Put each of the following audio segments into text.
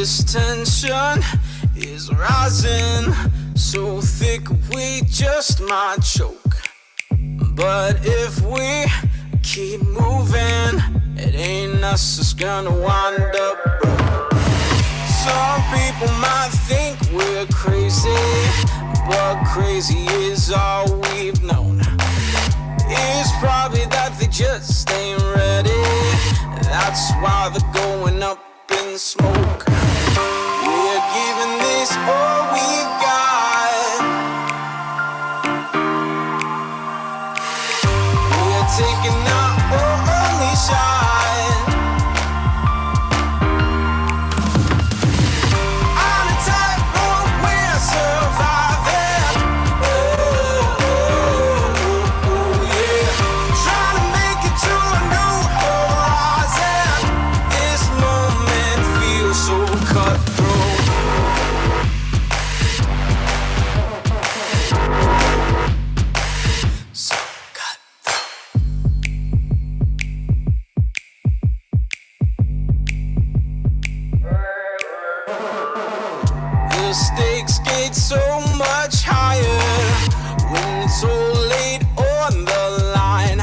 This tension is rising so thick we just might choke. But if we keep moving, it ain't us that's gonna wind up broke. Some people might think we're crazy, but crazy is all we've known. It's probably that they just ain't ready. That's why they're going up in smoke. We're giving this all we've got. We're taking our only shot. On a tightrope, we're surviving. Oh, yeah. Trying to make it to a new horizon. This moment feels so cutthroat. So cutthroat. The stakes get so much higher when it's so late on the line.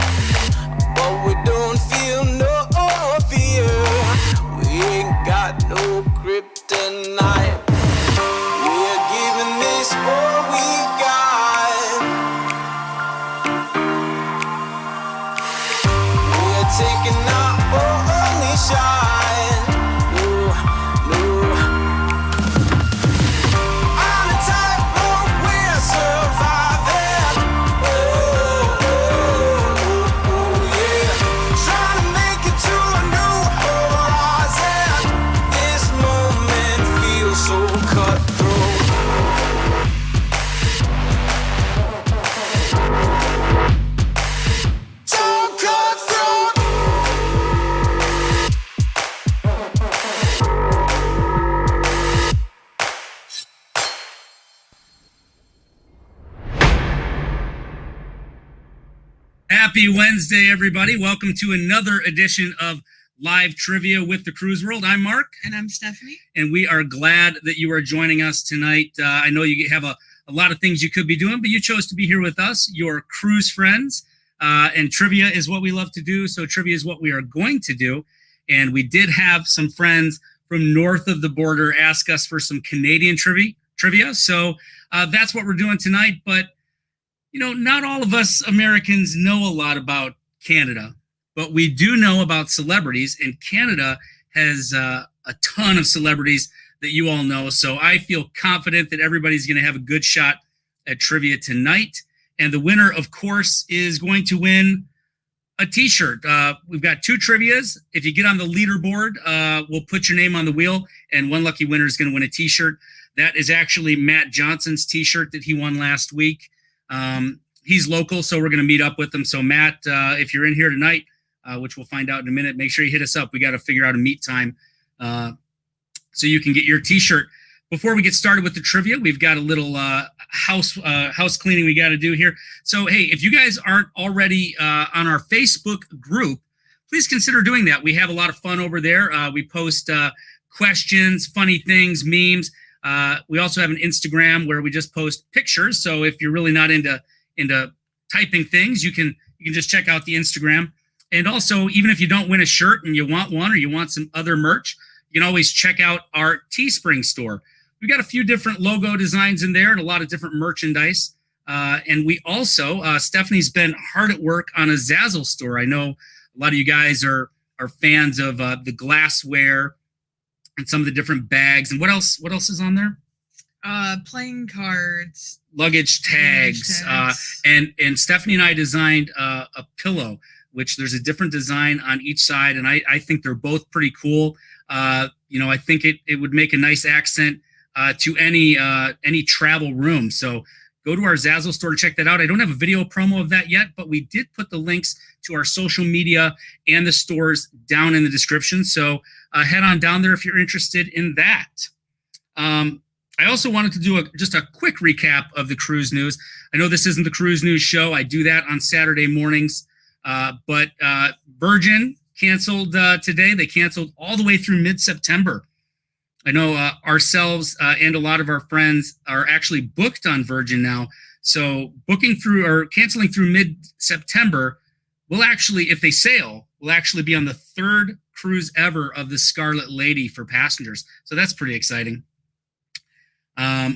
But we don't feel no fear. We ain't got no kryptonite. We're giving this all we've got. We're taking our only shot. No, no. On a tightrope, we're surviving. Oh, yeah. Trying to make it to a new horizon. This moment feels so cutthroat. So cutthroat. Happy Wednesday, everybody. Welcome to another edition of Live Trivia with the Cruise World. I'm Mark, And I'm Stephanie. and we are glad that you are joining us tonight. I know you have a lot of things you could be doing, but you chose to be here with us, your cruise friends. And trivia is what we love to do, so trivia is what we are going to do. And we did have some friends from north of the border ask us for some Canadian trivia. So that's what we're doing tonight. But you know, not all of us Americans know a lot about Canada, but we do know about celebrities, and Canada has a ton of celebrities that you all know. So I feel confident that everybody's going to have a good shot at trivia tonight. And the winner, of course, is going to win a t-shirt. We've got two trivias. If you get on the leaderboard, we'll put your name on the wheel, and one lucky winner is going to win a t-shirt. That is actually Matt Johnson's t-shirt that he won last week. He's local, so we're going to meet up with him. So Matt, if you're in here tonight, which we'll find out in a minute, make sure you hit us up. We got to figure out a meet time so you can get your t-shirt. Before we get started with the trivia, we've got a little house cleaning we got to do here. So, hey, if you guys aren't already on our Facebook group, please consider doing that. We have a lot of fun over there. We post questions, funny things, memes. We also have an Instagram where we just post pictures. So if you're really not into typing things, you can just check out the Instagram. And also, even if you don't win a shirt and you want one or you want some other merch, you can always check out our Teespring store. We've got a few different logo designs in there and a lot of different merchandise. And we also, Stephanie's been hard at work on a Zazzle store. I know a lot of you guys are fans of the glassware and some of the different bags. And what else is on there? Playing cards. Luggage tags. And Stephanie and I designed a pillow, which there's a different design on each side. And I think they're both pretty cool. I think it would make a nice accent to any travel room. So go to our Zazzle store to check that out. I don't have a video promo of that yet, but we did put the links to our social media and the stores down in the description. So head on down there if you're interested in that. I also wanted to do just a quick recap of the cruise news. I know this isn't the cruise news show. I do that on Saturday mornings. But Virgin canceled today. They canceled all the way through mid-September. I know ourselves and a lot of our friends are actually booked on Virgin now. So booking through or canceling through mid-September, we'll actually, if they sail, we'll actually be on the third cruise ever of the Scarlet Lady for passengers. So that's pretty exciting.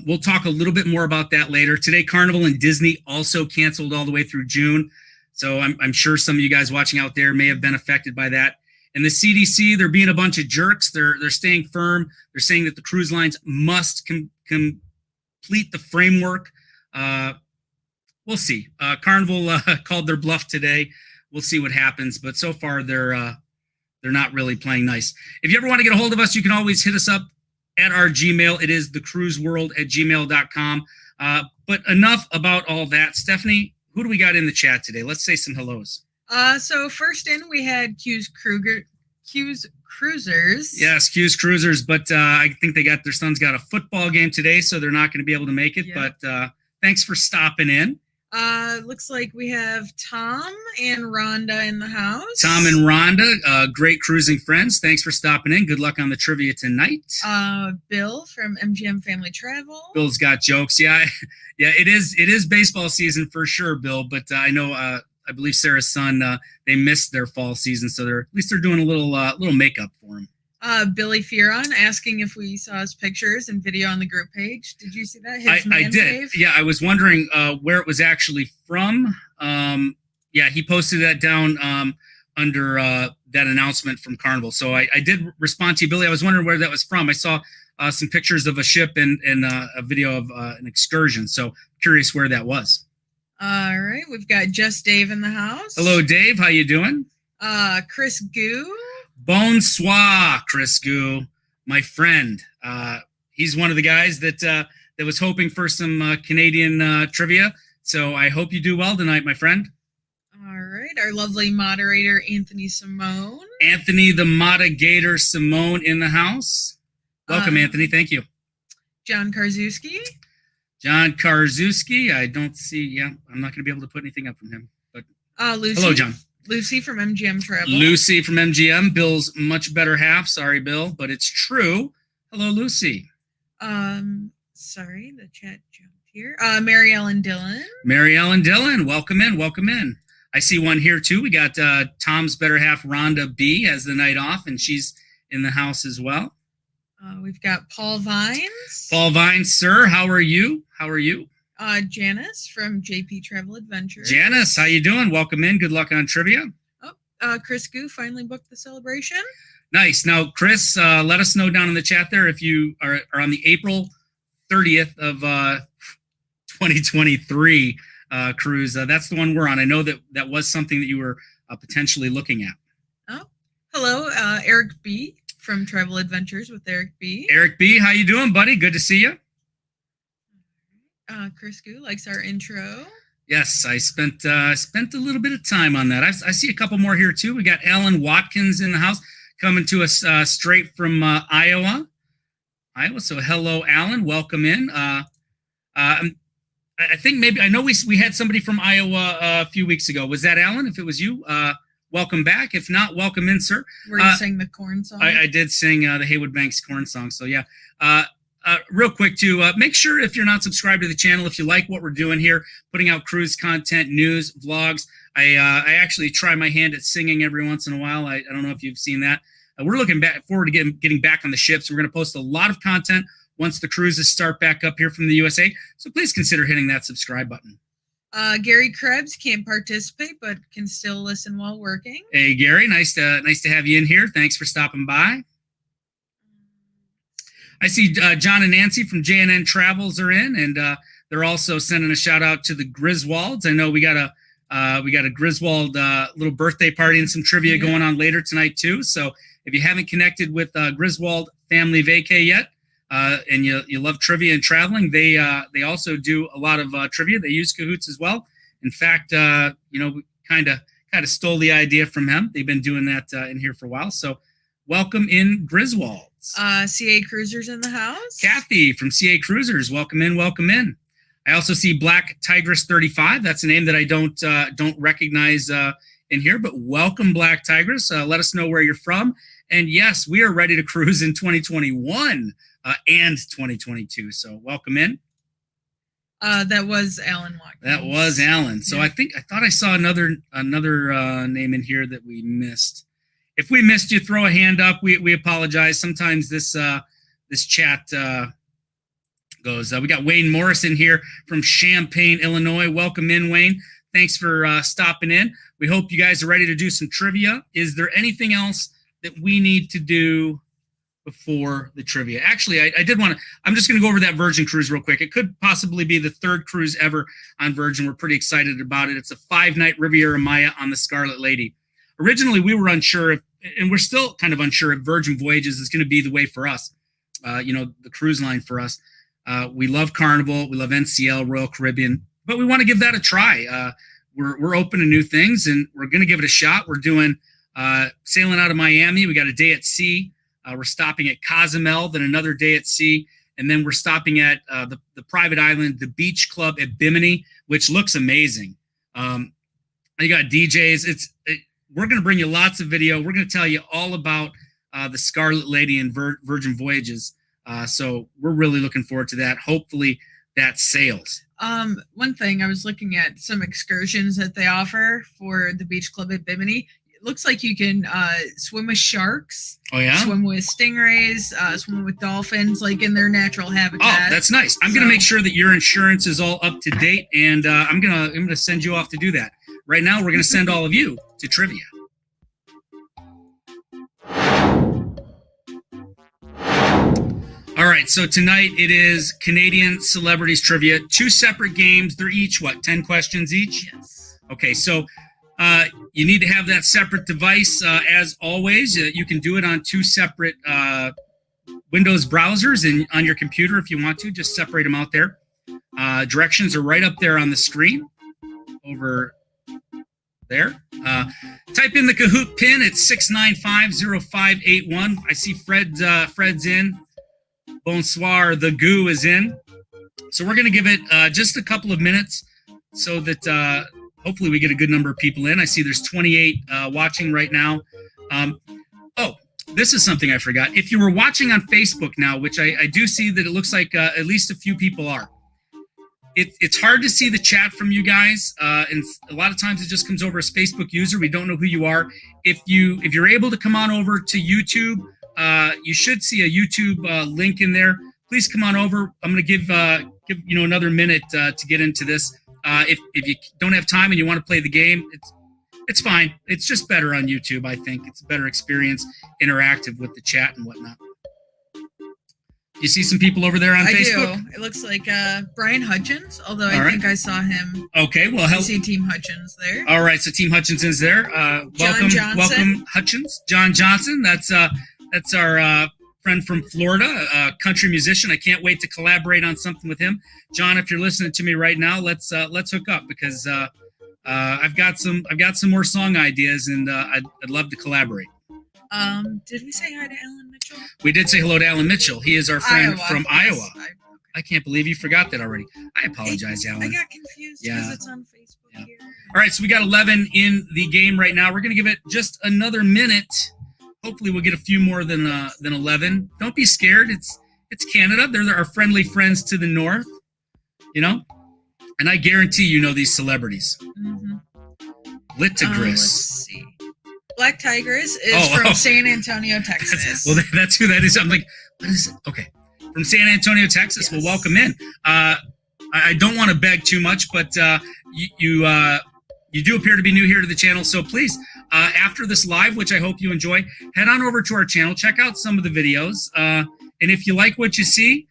We'll talk a little bit more about that later. Today, Carnival and Disney also canceled all the way through June. So I'm sure some of you guys watching out there may have been affected by that. And the CDC, they're being a bunch of jerks. They're staying firm. They're saying that the cruise lines must complete the framework. We'll see. Carnival called their bluff today. We'll see what happens. But so far, they're not really playing nice. If you ever want to get a hold of us, you can always hit us up at our Gmail. It is thecruiseworld@gmail.com. But enough about all that. Stephanie, who do we got in the chat today? Let's say some hellos. So first in, we had Q's Cruisers. Yes, Q's Cruisers, but I think their son's got a football game today, so they're not going to be able to make it. Yep. But thanks for stopping in. Looks like we have Tom and Rhonda in the house. Tom and Rhonda, great cruising friends. Thanks for stopping in. Good luck on the trivia tonight. Bill from MGM Family Travel. Bill's got jokes. Yeah, it is baseball season for sure, Bill. But I know I believe Sarah's son, they missed their fall season, so at least they're doing a little makeup for him. Billy Fearon asking if we saw his pictures and video on the group page. Did you see that? I did. Cave? Yeah, I was wondering where it was actually from. Yeah, he posted that down under that announcement from Carnival. So I did respond to you, Billy. I was wondering where that was from. I saw some pictures of a ship and a video of an excursion. So curious where that was. All right, we've got Just Dave in the house. Hello, Dave. How you doing? Chris Goo. Bonsoir, Chris Goo, my friend. He's one of the guys that was hoping for some Canadian trivia. So I hope you do well tonight, my friend. All right, our lovely moderator, Anthony Simone. Anthony, the Moderator Simone in the house. Welcome, Anthony. Thank you. John Karzewski. John Karzewski. I don't see. Yeah, I'm not going to be able to put anything up from him. But Lucy. Hello, John. Lucy from MGM Travel. Lucy from MGM. Bill's much better half. Sorry, Bill, but it's true. Hello, Lucy. Sorry, the chat jumped here. Mary Ellen Dillon. Mary Ellen Dillon. Welcome in. Welcome in. I see one here too. We got Tom's better half, Rhonda B, has the night off, and she's in the house as well. We've got Paul Vines. Paul Vines, sir. How are you? How are you? Janice from JP Travel Adventures. Janice, how you doing? Welcome in. Good luck on trivia. Chris Goo finally booked the celebration. Nice. Now, Chris, let us know down in the chat there if you are on the April 30th of 2023 cruise. That's the one we're on. I know that was something that you were potentially looking at. Oh, hello, Eric B. from Travel Adventures with Eric B. Eric B., how you doing, buddy? Good to see you. Chris Goo likes our intro. Yes, I spent a little bit of time on that. I see a couple more here too. We got Alan Watkins in the house coming to us straight from Iowa. So hello, Alan. Welcome in. I think maybe I know we had somebody from Iowa a few weeks ago. Was that Alan? If it was you, welcome back. If not, welcome in, sir. Were you sing the corn song? I did sing the Haywood Banks corn song. So yeah. Real quick too, make sure if you're not subscribed to the channel, if you like what we're doing here, putting out cruise content, news, vlogs. I actually try my hand at singing every once in a while. I don't know if you've seen that. We're looking forward to getting back on the ships. We're going to post a lot of content once the cruises start back up here from the USA. So please consider hitting that subscribe button. Gary Krebs can't participate, but can still listen while working. Hey, Gary, nice to have you in here. Thanks for stopping by. I see John and Nancy from JNN Travels are in, and they're also sending a shout out to the Griswolds. I know we got a Griswold little birthday party and some trivia going on later tonight too. So if you haven't connected with Griswold Family Vacay yet, and you love trivia and traveling, they also do a lot of trivia. They use Kahoots as well. In fact, we kind of stole the idea from him. They've been doing that in here for a while. So welcome in, Griswold. CA Cruisers in the house. Kathy from CA Cruisers, welcome in, welcome in. I also see Black Tigress 35. That's a name that I don't recognize in here, but welcome, Black Tigress. Let us know where you're from. And yes, we are ready to cruise in 2021 and 2022. So welcome in. That was Alan Watkins. That was Alan. So yeah. I thought I saw another name in here that we missed. If we missed you, throw a hand up. We apologize. Sometimes this chat goes. We got Wayne Morris in here from Champaign, Illinois. Welcome in, Wayne. Thanks for stopping in. We hope you guys are ready to do some trivia. Is there anything else that we need to do before the trivia? Actually, I did want to, I'm just going to go over that Virgin cruise real quick. It could possibly be the third cruise ever on Virgin. We're pretty excited about it. It's a 5-night Riviera Maya on the Scarlet Lady. Originally, we were unsure if, and we're still kind of unsure if Virgin Voyages is going to be the way for us, the cruise line for us. We love Carnival, we love NCL, Royal Caribbean, but we want to give that a try. We're open to new things, and we're going to give it a shot. We're doing sailing out of Miami. We got a day at sea. We're stopping at Cozumel, then another day at sea, and then we're stopping at the private island, the Beach Club at Bimini, which looks amazing. You got DJs. We're going to bring you lots of video. We're going to tell you all about the Scarlet Lady and Virgin Voyages. So we're really looking forward to that. Hopefully that sails. One thing, I was looking at some excursions that they offer for the Beach Club at Bimini. It looks like you can swim with sharks. Oh, yeah? Swim with stingrays, swim with dolphins, like in their natural habitat. Oh, that's nice. I'm going to make sure that your insurance is all up to date, and I'm gonna send you off to do that. Right now, we're going to send all of you to trivia. All right, so tonight it is Canadian Celebrities Trivia. 2 separate games. They're each, 10 questions each? Yes. Okay, so you need to have that separate device. As always, you can do it on 2 separate Windows browsers and on your computer if you want to. Just separate them out there. Directions are right up there on the screen over there. Type in the Kahoot pin. It's 6950581. I see Fred's in. Bonsoir, the goo is in. So we're going to give it just a couple of minutes so that hopefully we get a good number of people in. I see there's 28 watching right now. This is something I forgot. If you were watching on Facebook now, which I do see that it looks like at least a few people are, it's hard to see the chat from you guys, and a lot of times it just comes over as Facebook user. We don't know who you are. If you're able to come on over to YouTube, you should see a YouTube link in there. Please come on over. I'm going to give another minute to get into this. If you don't have time and you want to play the game, it's fine. It's just better on YouTube. I think it's a better experience, interactive with the chat and whatnot. You see some people over there on Facebook? I do. It looks like Brian Hutchins, although I think I saw him. Okay, well, I see Team Hutchins there. All right, so Team Hutchins is there. Welcome, Hutchins. John Johnson. That's our friend from Florida, a country musician. I can't wait to collaborate on something with him. John, if you're listening to me right now, let's hook up because I've got some more song ideas and I'd love to collaborate. Did we say hi to Alan Mitchell? We did say hello to Alan Mitchell. He is our friend from Iowa. I can't believe you forgot that already. I apologize, Alan. I got confused because it's on Facebook here. All right, so we got 11 in the game right now. We're going to give it just another minute. Hopefully we'll get a few more than 11. Don't be scared. It's Canada. They're our friendly friends to the north, and I guarantee you know these celebrities. Mm-hmm. Litagris. Let's see. Black Tigress is from San Antonio, Texas. Well, that's who that is. I'm like, what is it? Okay. From San Antonio, Texas. Yes. Well, welcome in. I don't want to beg too much, but you do appear to be new here to the channel. So please, after this live, which I hope you enjoy, head on over to our channel. Check out some of the videos. And if you like what you see,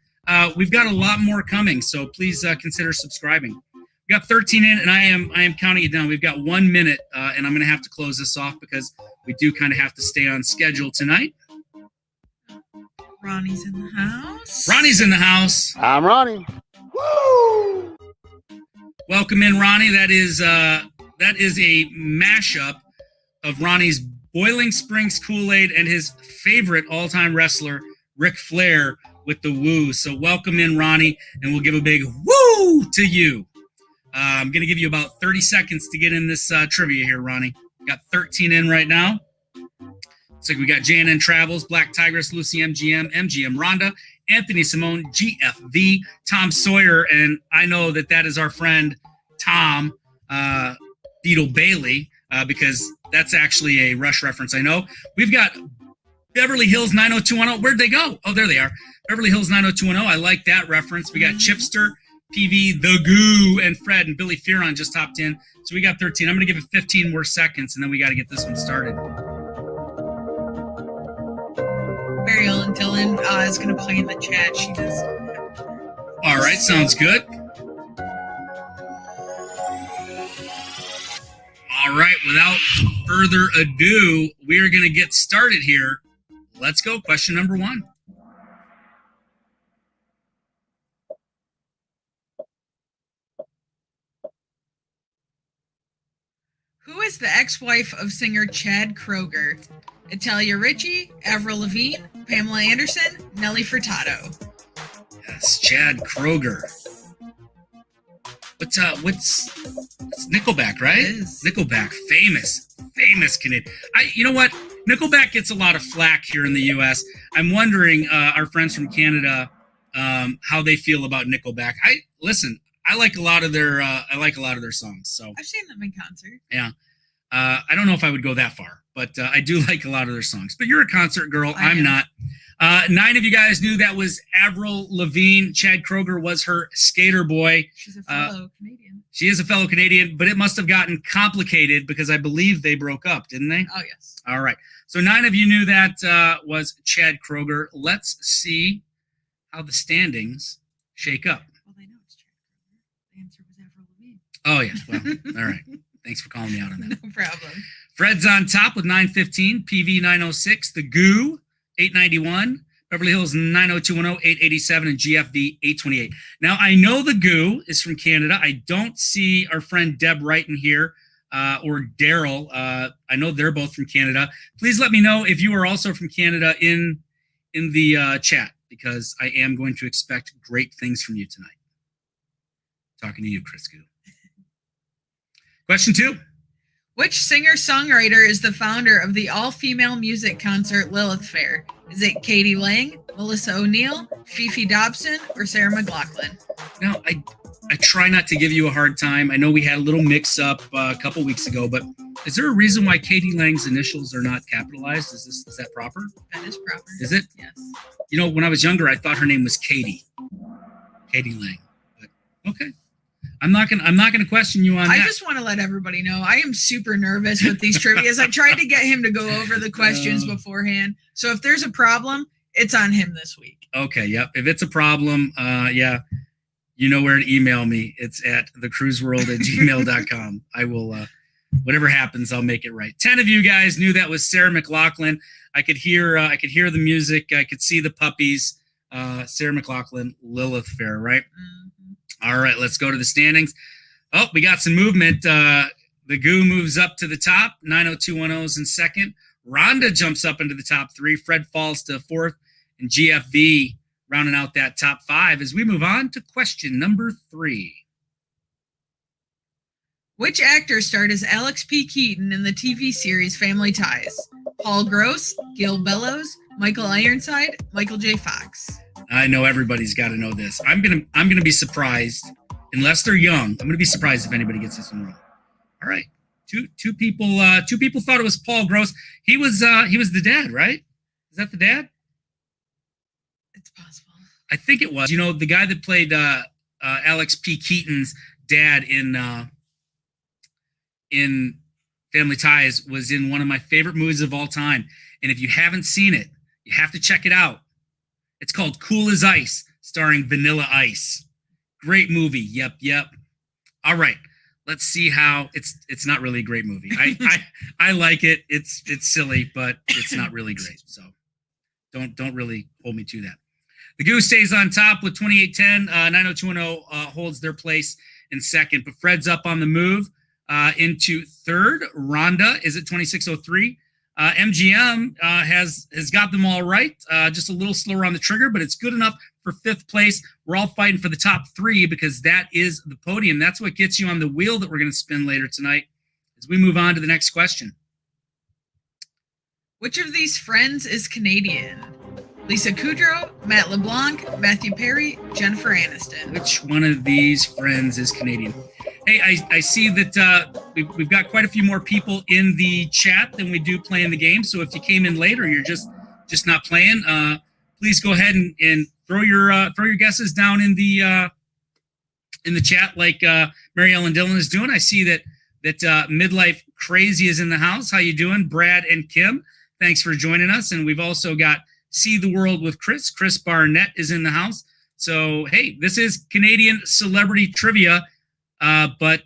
we've got a lot more coming. So please consider subscribing. We got 13 in, and I am counting it down. We've got 1 minute, and I'm going to have to close this off because we do kind of have to stay on schedule tonight. Ronnie's in the house. Ronnie's in the house. I'm Ronnie. Woo! Welcome in, Ronnie. That is a mashup of Ronnie's Boiling Springs Kool-Aid and his favorite all-time wrestler, Ric Flair, with the woo. So welcome in, Ronnie, and we'll give a big woo to you. I'm going to give you about 30 seconds to get in this trivia here, Ronnie. Got 13 in right now. So we got JNN Travels, Black Tigress, Lucy MGM, MGM Rhonda, Anthony Simone, GFV, Tom Sawyer, and I know that is our friend Tom Beetle Bailey because that's actually a Rush reference. I know. We've got Beverly Hills 90210. Where'd they go? Oh, there they are. Beverly Hills 90210. I like that reference. We got Chipster, PV, The Goo, and Fred, and Billy Fearon just hopped in. So we got 13. I'm going to give it 15 more seconds, and then we got to get this one started. Burial and Dylan is going to play in the chat. She does. All right, sounds good. All right, without further ado, we are going to get started here. Let's go. Question number 1. Who is the ex-wife of singer Chad Kroeger? Italia Ritchie, Avril Lavigne, Pamela Anderson, Nelly Furtado. Yes, Chad Kroeger. What's Nickelback, right? It is. Nickelback, famous Canadian. You know what? Nickelback gets a lot of flack here in the U.S. I'm wondering, our friends from Canada, how they feel about Nickelback. I like a lot of their songs. So I've seen them in concert. Yeah. I don't know if I would go that far, but I do like a lot of their songs. But you're a concert girl. I'm not. 9 of you guys knew that was Avril Lavigne. Chad Kroeger was her skater boy. She's a fellow Canadian. She is a fellow Canadian, but it must have gotten complicated because I believe they broke up, didn't they? Oh, yes. All right. So 9 of you knew that was Chad Kroeger. Let's see how the standings shake up. Well, they know it's Chad Kroeger. The answer was Avril Lavigne. Oh, yes. Well, all right. Thanks for calling me out on that. No problem. Fred's on top with 915, PV 906, The Goo 891, Beverly Hills 90210 887, and GFV 828. Now, I know The Goo is from Canada. I don't see our friend Deb Wright in here or Daryl. I know they're both from Canada. Please let me know if you are also from Canada in the chat because I am going to expect great things from you tonight. Talking to you, Chris Goo. Question 2. Which singer-songwriter is the founder of the all-female music concert Lilith Fair? Is it Katie Lang, Melissa O'Neill, Fifi Dobson, or Sarah McLachlan? Now, I try not to give you a hard time. I know we had a little mix-up a couple weeks ago, but is there a reason why Katie Lang's initials are not capitalized? Is that proper? That is proper. Is it? Yes. You know, when I was younger, I thought her name was Katie Lang. But okay. I'm not gonna question you on that. I just want to let everybody know I am super nervous with these trivias. I tried to get him to go over the questions beforehand. So if there's a problem, it's on him this week. Okay, yep. If it's a problem, yeah, you know where to email me. It's at thecruiseworld@gmail.com. I will whatever happens, I'll make it right. 10 of you guys knew that was Sarah McLachlan. I could hear the music, I could see the puppies. Sarah McLachlan, Lilith Fair, right? Mm-hmm. All right, let's go to the standings. Oh, we got some movement. The Goo moves up to the top. 90210 is in second. Rhonda jumps up into the top 3. Fred falls to 4th. And GFV rounding out that top 5 as we move on to question number 3. Which actor starred as Alex P. Keaton in the TV series Family Ties? Paul Gross, Gil Bellows, Michael Ironside, Michael J. Fox. I know everybody's got to know this. I'm gonna be surprised, unless they're young. I'm gonna be surprised if anybody gets this one wrong. All right, two people thought it was Paul Gross. He was the dad, right? Is that the dad? It's possible. I think it was. You know, the guy that played Alex P. Keaton's dad in Family Ties was in one of my favorite movies of all time. And if you haven't seen it, you have to check it out. It's called Cool as Ice, starring Vanilla Ice. Great movie. Yep. All right. Let's see how it's not really a great movie. I like it. It's silly, but it's not really great. So don't really hold me to that. The Goo stays on top with 2810. 90210 holds their place in second, but Fred's up on the move into third. Rhonda is at 2603. MGM has got them all right. Just a little slower on the trigger, but it's good enough for 5th place. We're all fighting for the top 3 because that is the podium. That's what gets you on the wheel that we're going to spin later tonight. as we move on to the next question. Which of these friends is Canadian? Lisa Kudrow, Matt LeBlanc, Matthew Perry, Jennifer Aniston. Which one of these friends is Canadian? Hey, I see that we've got quite a few more people in the chat than we do playing the game. So if you came in later, you're just not playing, please go ahead and throw your guesses down in the chat like Mary Ellen Dillon is doing. I see that Midlife Crazy is in the house. How you doing, Brad and Kim? Thanks for joining us. And we've also got See the World with Chris. Chris Barnett is in the house. So, hey, this is Canadian celebrity trivia, but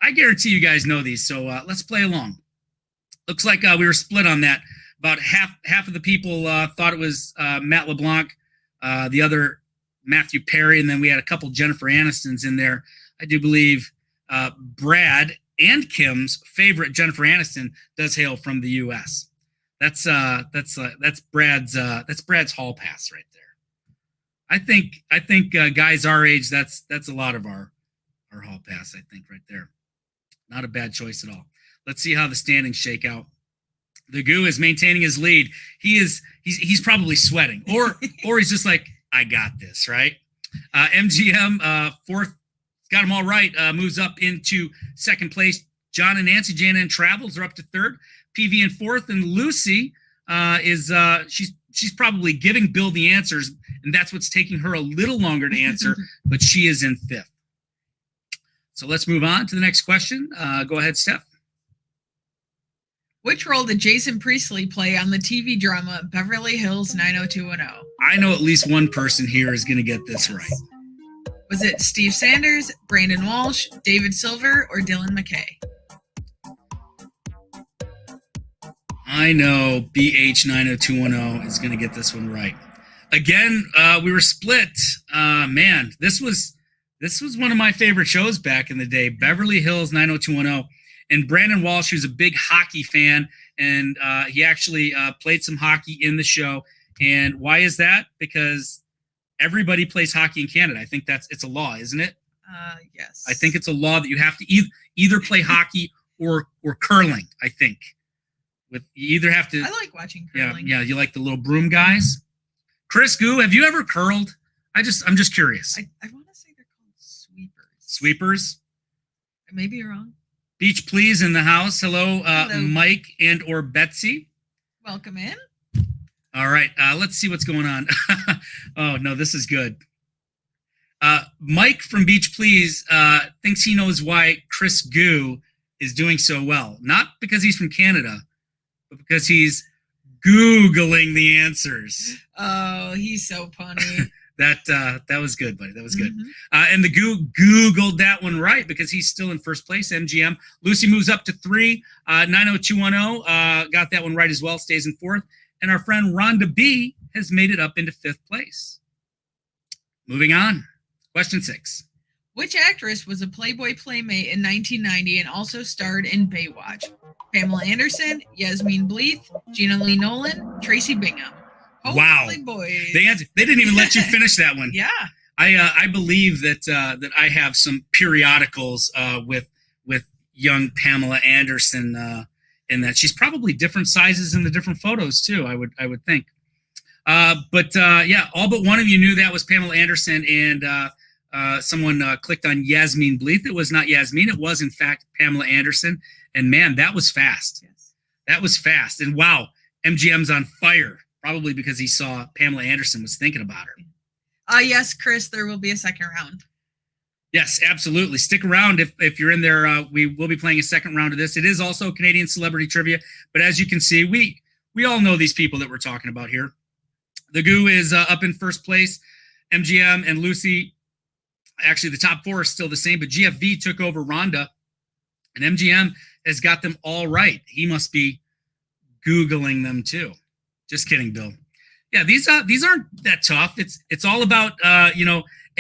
I guarantee you guys know these. So let's play along. Looks like we were split on that. About half of the people thought it was Matt LeBlanc, the other Matthew Perry, and then we had a couple Jennifer Anistons in there. I do believe Brad and Kim's favorite Jennifer Aniston does hail from the U.S. That's Brad's hall pass right there. I think guys our age, that's a lot of our hall pass. I think right there, not a bad choice at all. Let's see how the standings shake out. The Goo is maintaining his lead. He's probably sweating, or he's just like, I got this, right? MGM fourth, got them all right. Moves up into second place. John and Nancy, Jana and Travels are up to third. PV in fourth, and Lucy she's probably giving Bill the answers, and that's what's taking her a little longer to answer. But she is in fifth. So let's move on to the next question. Go ahead, Steph. Which role did Jason Priestley play on the TV drama Beverly Hills 90210? I know at least one person here is going to get this right. Was it Steve Sanders, Brandon Walsh, David Silver, or Dylan McKay? I know BH 90210 is going to get this one right. Again, we were split. Man, this was one of my favorite shows back in the day, Beverly Hills 90210. And Brandon Walsh, who's a big hockey fan, and he actually played some hockey in the show. And why is that? Because everybody plays hockey in Canada. I think it's a law, isn't it? Yes. I think it's a law that you have to either play hockey or curling, I think. You either have to. I like watching curling. Yeah, you like the little broom guys. Chris Goo, have you ever curled? I'm just curious. I want to say they're called sweepers. Sweepers? I may be wrong. Beach Please in the house. Hello, Hello. Mike and or Betsy. Welcome in. All right, let's see what's going on. Oh, no, this is good. Mike from Beach Please thinks he knows why Chris Goo is doing so well. Not because he's from Canada, but because he's Googling the answers. Oh, he's so punny. That was good, buddy. That was good. Mm-hmm. And the Googled that one right because he's still in first place, MGM. Lucy moves up to 3. 90210 got that one right as well, stays in fourth. And our friend Rhonda B has made it up into fifth place. Moving on. Question 6. Which actress was a Playboy playmate in 1990 and also starred in Baywatch? Pamela Anderson, Yasmine Bleeth, Gina Lee Nolan, Tracy Bingham. Wow. Boys. They didn't even let you finish that one. Yeah. I believe that I have some periodicals with young Pamela Anderson in that. She's probably different sizes in the different photos too, I would think. But all but one of you knew that was Pamela Anderson, and someone clicked on Yasmine Bleeth. It was not Yasmine. It was, in fact, Pamela Anderson. And, man, that was fast. Yes. That was fast. And, wow, MGM's on fire, probably because he saw Pamela Anderson was thinking about her. Yes, Chris, there will be a second round. Yes, absolutely. Stick around if you're in there. We will be playing a second round of this. It is also Canadian celebrity trivia. But as you can see, we all know these people that we're talking about here. The Goo is up in first place. MGM and Lucy, actually the top 4 are still the same, but GFV took over Rhonda, and MGM has got them all right. He must be Googling them too. Just kidding, Bill. Yeah, these aren't that tough. It's all about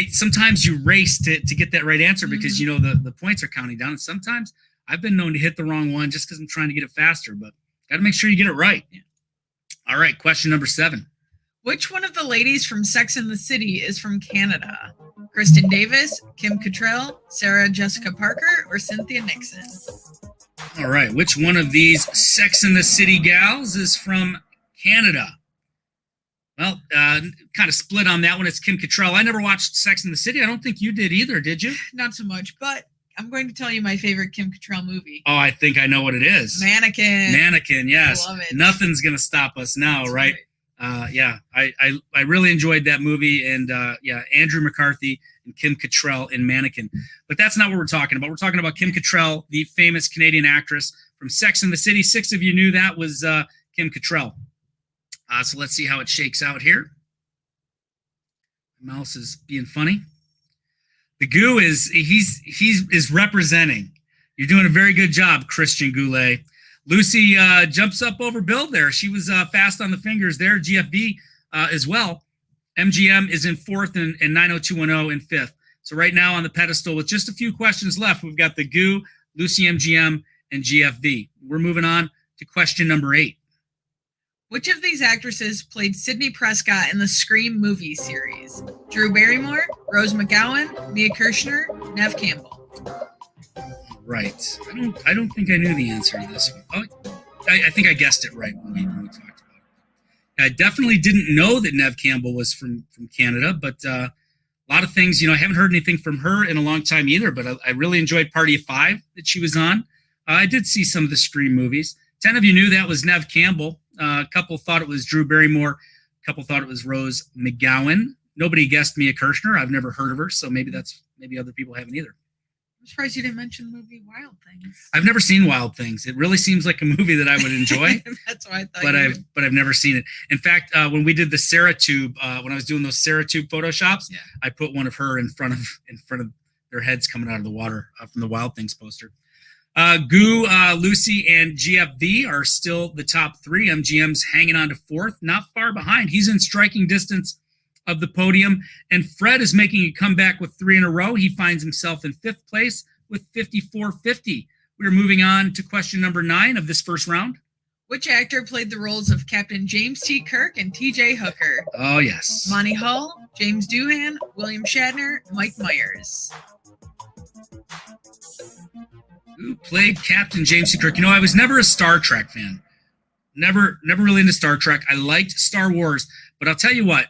sometimes you race to get that right answer because the points are counting down, and sometimes I've been known to hit the wrong one just because I'm trying to get it faster, but got to make sure you get it right. Yeah. All right, question number 7. Which one of the ladies from Sex and the City is from Canada? Kristen Davis, Kim Cattrall, Sarah Jessica Parker, or Cynthia Nixon? All right, which one of these Sex and the City gals is from Canada? Well, kind of split on that one. It's Kim Cattrall. I never watched Sex and the City. I don't think you did either, did you? Not so much, but I'm going to tell you my favorite Kim Cattrall movie. Oh, I think I know what it is. Mannequin. Mannequin, yes. I love it. Nothing's going to stop us now, That's right? Yeah, I really enjoyed that movie, and Andrew McCarthy and Kim Cattrall in Mannequin. But that's not what we're talking about. We're talking about Kim Cattrall, the famous Canadian actress from Sex and the City. 6 of you knew that was Kim Cattrall. So let's see how it shakes out here. My mouse is being funny. The Goo is representing. You're doing a very good job, Christian Goulet. Lucy jumps up over Bill there. She was fast on the fingers there. GFB as well. MGM is in 4th and 90210 in 5th. So right now on the pedestal with just a few questions left, we've got the Goo, Lucy MGM, and GFB. We're moving on to question number 8. Which of these actresses played Sidney Prescott in the Scream movie series? Drew Barrymore, Rose McGowan, Mia Kirshner, Neve Campbell. Right. I don't think I knew the answer to this one. Oh, I think I guessed it right when we talked about it. I definitely didn't know that Neve Campbell was from Canada, but a lot of things, I haven't heard anything from her in a long time either, but I really enjoyed Party of 5 that she was on. I did see some of the Scream movies. 10 of you knew that was Neve Campbell. A couple thought it was Drew Barrymore. A couple thought it was Rose McGowan. Nobody guessed Mia Kirshner. I've never heard of her, so maybe other people haven't either. I'm surprised you didn't mention the movie Wild Things. I've never seen Wild Things. It really seems like a movie that I would enjoy. That's why I thought. But I've never seen it. In fact, when we did the Sarah Tube, when I was doing those Sarah Tube photoshops, I put one of her in front of their heads coming out of the water from the Wild Things poster. Goo, Lucy, and GFB are still the top 3. MGM's hanging on to 4th, not far behind. He's in striking distance of the podium, and Fred is making a comeback with 3 in a row. He finds himself in 5th place with 54.50. We're moving on to question number 9 of this first round. Which actor played the roles of Captain James T. Kirk and T.J. Hooker? Oh, yes. Monty Hall, James Doohan, William Shatner, Mike Myers. Who played Captain James T. Kirk? I was never a Star Trek fan. Never really into Star Trek. I liked Star Wars, but I'll tell you what,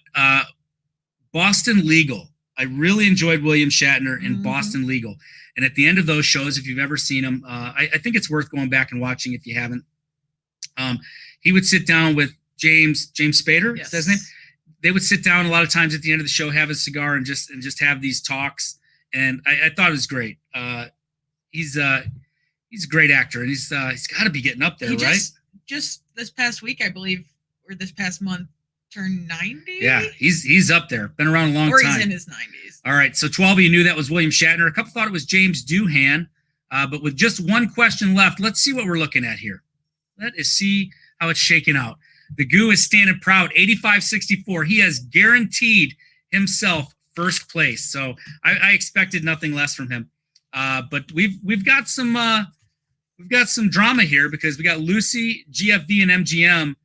Boston Legal. I really enjoyed William Shatner in Boston Legal. And at the end of those shows, if you've ever seen them, I think it's worth going back and watching if you haven't. He would sit down with James Spader, is that his name? They would sit down a lot of times at the end of the show, have a cigar, and just have these talks. And I thought it was great. He's a great actor, and he's got to be getting up there, right? Just this past week, I believe, or this past month, turned 90. Yeah, he's up there. Been around a long time. Or he's in his 90s. All right, so 12 of you knew that was William Shatner. A couple thought it was James Doohan. But with just one question left, let's see what we're looking at here. Let us see how it's shaking out. The Goo is standing proud, 85-64. He has guaranteed himself first place. So I expected nothing less from him. But we've got some drama here because we got Lucy, GFB, and MGM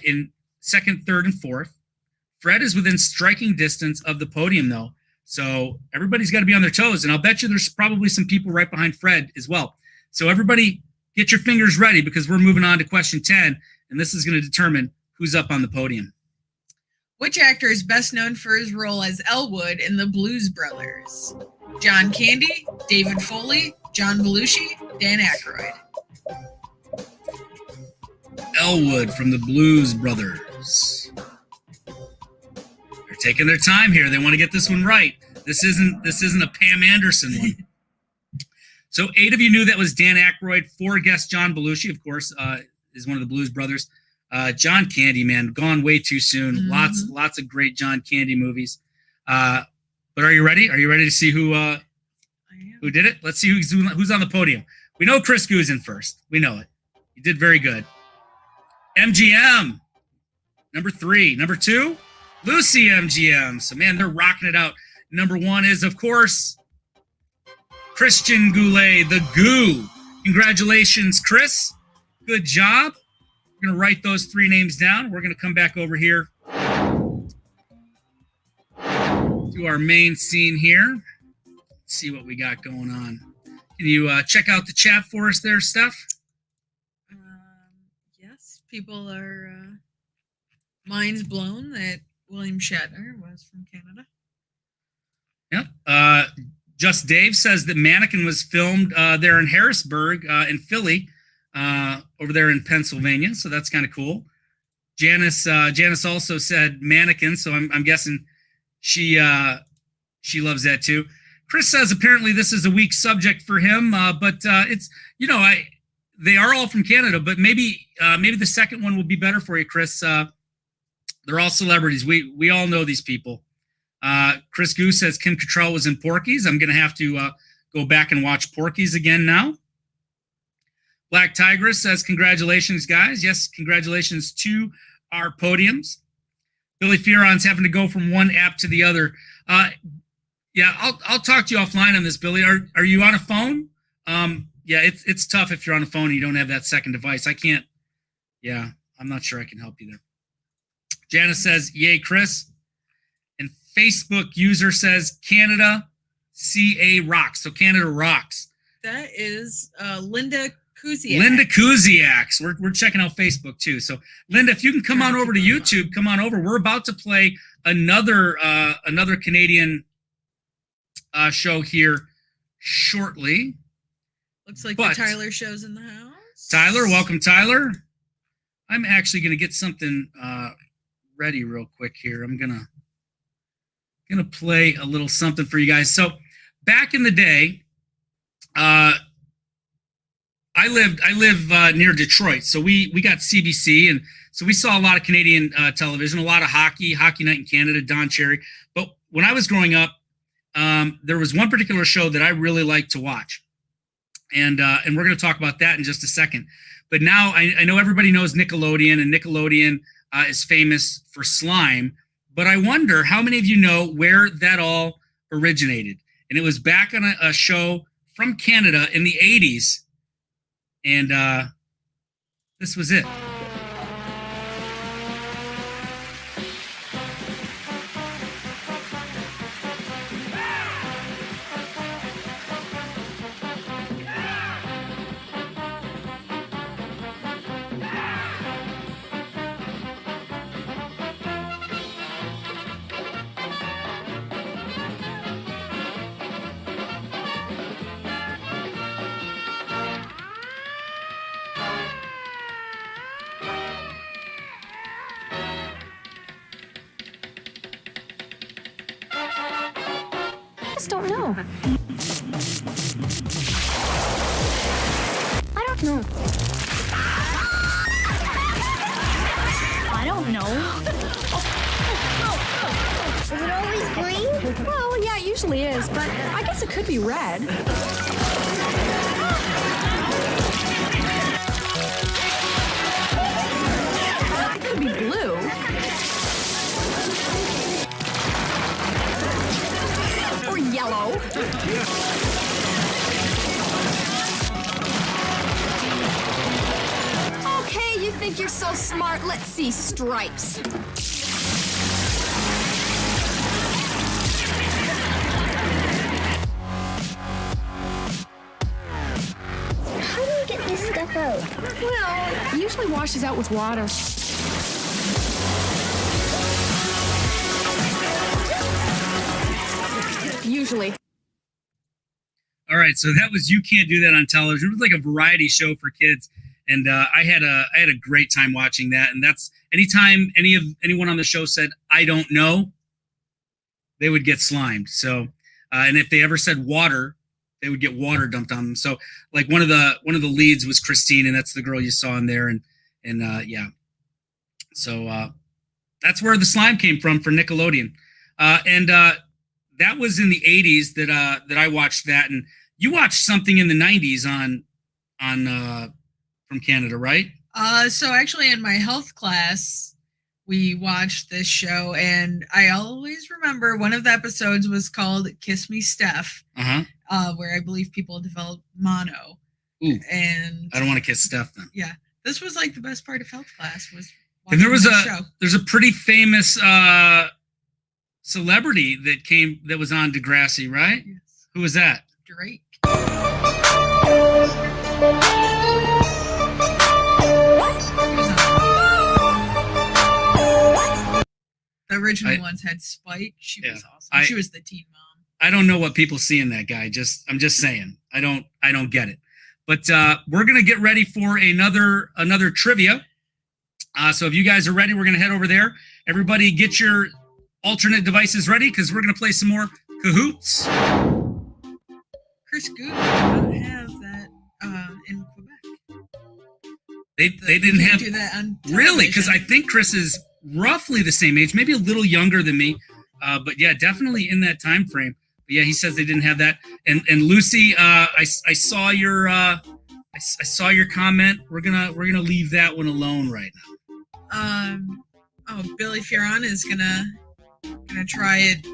in 2nd, 3rd, and 4th. Fred is within striking distance of the podium, though. So everybody's got to be on their toes. And I'll bet you there's probably some people right behind Fred as well. So everybody get your fingers ready because we're moving on to question 10. And this is going to determine who's up on the podium. Which actor is best known for his role as Elwood in the Blues Brothers? John Candy, David Foley, John Belushi, Dan Aykroyd. Elwood from the Blues Brothers. They're taking their time here. They want to get this one right. This isn't a Pam Anderson one. So 8 of you knew that was Dan Aykroyd. 4 guessed John Belushi, of course, is one of the Blues Brothers. John Candy, man, gone way too soon. Lots of great John Candy movies. But are you ready? Are you ready to see who did it? Let's see who's on the podium. We know Chris Goo's in first. We know it. He did very good. MGM, number 3. Number 2, Lucy MGM. So, man, they're rocking it out. Number 1 is, of course, Christian Goulet, the Goo. Congratulations, Chris. Good job. We're going to write those 3 names down. We're going to come back over here to our main scene here. Let's see what we got going on. Can you check out the chat for us there, Steph? Yes, people are minds blown that William Shatner was from Canada. Yep. Just Dave says that Mannequin was filmed there in Harrisburg, in Philly, over there in Pennsylvania. So that's kind of cool. Janice also said Mannequin, so I'm guessing she loves that too. Chris says apparently this is a weak subject for him, but it's they are all from Canada, but maybe the second one will be better for you, Chris. They're all celebrities. We all know these people. Chris Goose says Kim Cattrall was in Porky's. I'm going to have to go back and watch Porky's again now. Black Tigress says, congratulations, guys. Yes, congratulations to our podiums. Billy Fearon's having to go from one app to the other. Yeah, I'll talk to you offline on this, Billy. Are you on a phone? Yeah, it's tough if you're on a phone and you don't have that second device. I can't. Yeah, I'm not sure I can help you there. Janice says, yay, Chris. And Facebook user says, Canada, CA rocks. So Canada rocks. That is Linda Kuziak. Linda Kuziak. We're checking out Facebook too. So Linda, if you can come on over to YouTube, come on over. We're about to play another Canadian show here shortly. Looks like the Tyler show's in the house. Tyler, welcome, Tyler. I'm actually going to get something ready real quick here. I'm gonna play a little something for you guys. So back in the day, I live near Detroit, so we got CBC, and so we saw a lot of Canadian television, a lot of hockey night in Canada, Don Cherry. But when I was growing up, there was one particular show that I really liked to watch, and we're going to talk about that in just a second. But now I know everybody knows Nickelodeon, and Nickelodeon is famous for slime. But I wonder how many of you know where that all originated. And it was back on a show from Canada in the 80s. And this was it. Don't know. I don't know. I don't know. Is it always green? Well, yeah, it usually is, but I guess it could be red. It could be blue. Or yellow. Okay, you think you're so smart. Let's see stripes. How do you get this stuff out? Well, it usually washes out with water. Usually. All right, so that was You Can't Do That on Television. It was like a variety show for kids, and I had a great time watching that. And that's anytime anyone on the show said I don't know, they would get slimed. So, and if they ever said water, they would get water dumped on them. So, like one of the leads was Christine, and that's the girl you saw in there, and yeah. So that's where the slime came from for Nickelodeon, and that was in the 80s that I watched that. And you watched something in the 90s on from Canada, right? So actually in my health class, we watched this show, and I always remember one of the episodes was called Kiss Me Steph, where I believe people developed mono. Ooh, and I don't want to kiss Steph then. Yeah. This was like the best part of health class was watching the show. There's a pretty famous celebrity that was on Degrassi, right? Yes. Who was that? Drake. The original ones had Spike. She was awesome. She was the teen mom. I don't know what people see in that guy. I'm just saying. I don't get it. But we're gonna get ready for another trivia. So if you guys are ready, we're gonna head over there. Everybody, get your alternate devices ready because we're gonna play some more Kahoots. Chris Good did not have that in Quebec. They didn't have do that on television. Really, because I think Chris is roughly the same age, maybe a little younger than me, but yeah, definitely in that time frame. But yeah, he says they didn't have that. And Lucy, I saw your I saw your comment. We're gonna leave that one alone right now. Billy Fioran is gonna try it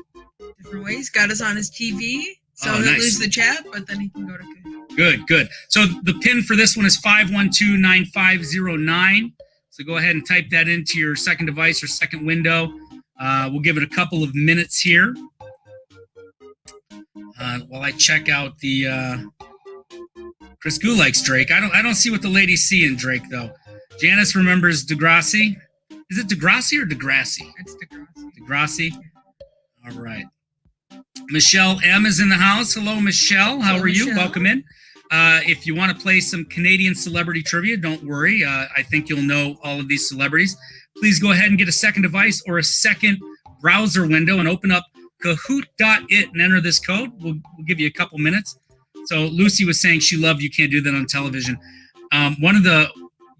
different ways. Got us on his TV, so he'll lose the chat, but then he can go to Kahoot. Good. So the pin for this one is 512-9509. So go ahead and type that into your second device or second window. We'll give it a couple of minutes here while I check out the Chris Gu likes Drake. I don't see what the ladies see in Drake though. Janice remembers Degrassi. Is it Degrassi or Degrassi? It's Degrassi. Degrassi. All right. Michelle M is in the house. Hello, Michelle. How are you? Michelle. Welcome in. If you want to play some Canadian celebrity trivia, don't worry. I think you'll know all of these celebrities. Please go ahead and get a second device or a second browser window and open up Kahoot.it and enter this code. We'll give you a couple minutes. So Lucy was saying she loved You Can't Do That on Television.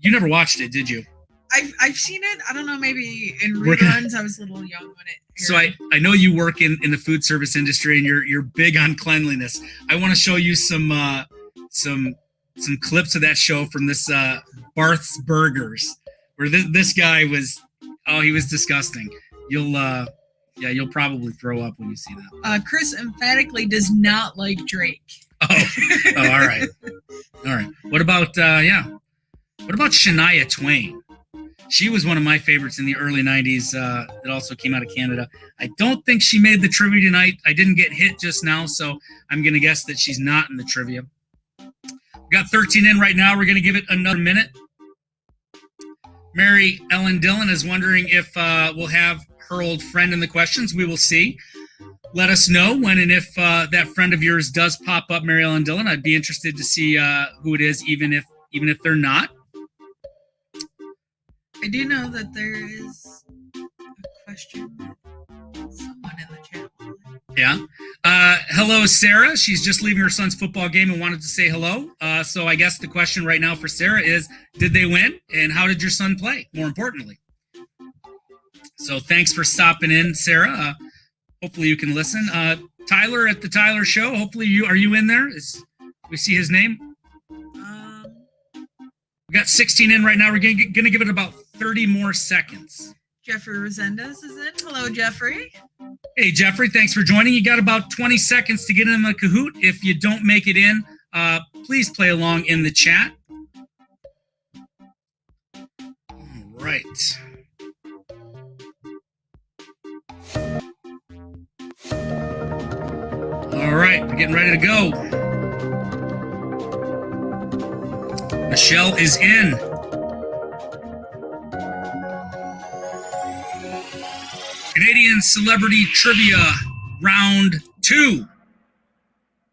You never watched it, did you? I've seen it. I don't know, maybe in reruns. I was a little young when it aired. So I know you work in the food service industry and you're big on cleanliness. I want to show you some clips of that show from this Barth's Burgers, where this guy was he was disgusting. You'll probably throw up when you see that. Chris emphatically does not like Drake. Oh, all right. What about Shania Twain? She was one of my favorites in the early 90s. It also came out of Canada. I don't think she made the trivia tonight. I didn't get hit just now, so I'm going to guess that she's not in the trivia. We got 13 in right now. We're going to give it another minute. Mary Ellen Dillon is wondering if we'll have her old friend in the questions. We will see. Let us know when and if that friend of yours does pop up, Mary Ellen Dillon. I'd be interested to see who it is, even if they're not. I do know that there is a question that someone in the chat. Yeah. Hello, Sarah. She's just leaving her son's football game and wanted to say hello. So I guess the question right now for Sarah is, did they win? And how did your son play, more importantly? So thanks for stopping in, Sarah. Hopefully you can listen. Tyler at the Tyler Show. Hopefully are you in there? We see his name? We got 16 in right now. We're going to give it about 30 more seconds. Jeffrey Resendez is in. Hello, Jeffrey. Hey, Jeffrey. Thanks for joining. You got about 20 seconds to get in the Kahoot. If you don't make it in, please play along in the chat. All right. All right. We're getting ready to go. Michelle is in. Canadian Celebrity Trivia Round 2.